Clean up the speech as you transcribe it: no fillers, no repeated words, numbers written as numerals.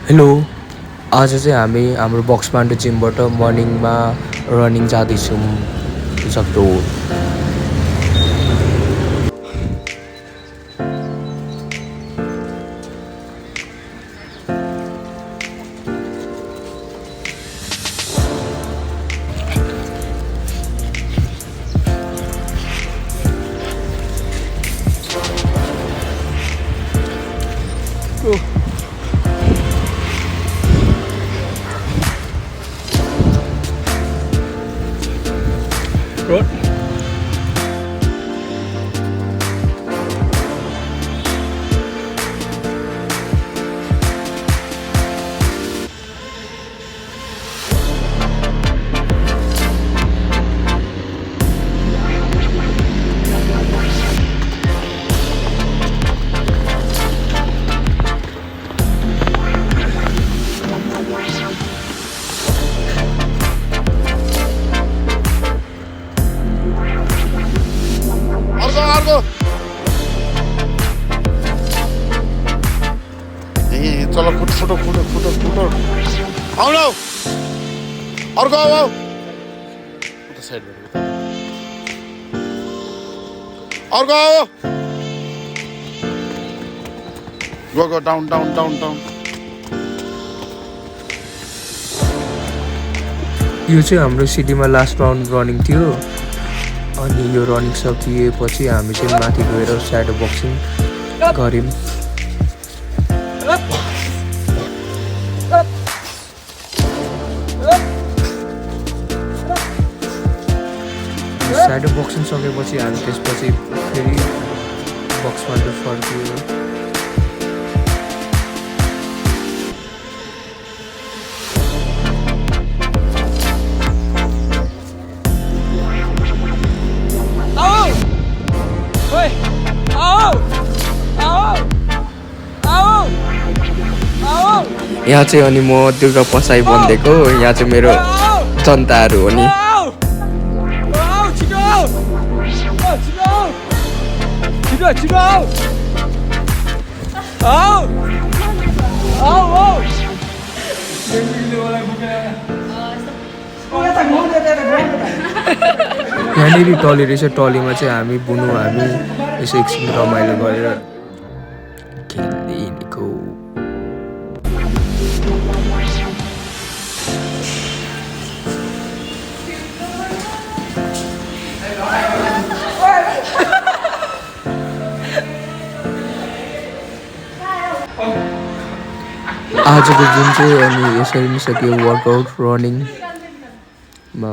Hello, आज चाहिँ हामी हाम्रो बक्समान्डो जिमबाट मर्निङमा रनिङ जाँदैछौँ सक्दो। Good. चलो फुटो आऊ न अर्को आऊ उता साइडबाट अर्को आऊ go down down down down यो चाहिँ हाम्रो सिटीमा लास्ट राउन्ड रनिङ थियो। अनि यो रनिङ सकिएपछि हामी चाहिँ माथि गएर स्याडो बक्सिङ गऱ्यौँ। स्याडो बक्सिङ सकेपछि हामी त्यसपछि फेरि बक्समा फर्कियो। यहाँ चाहिँ अनि म दुर्गा पसाई बनिदिएको। यहाँ चाहिँ मेरो जनताहरू हो नि। यहाँनिर टली रहेछ। टलीमा चाहिँ हामी यसो एकछिन रमाइलो गरेर खेलिदिएको। आजको दिन चाहिँ अनि यसरी नै सकियो वर्कआउट रनिङमा।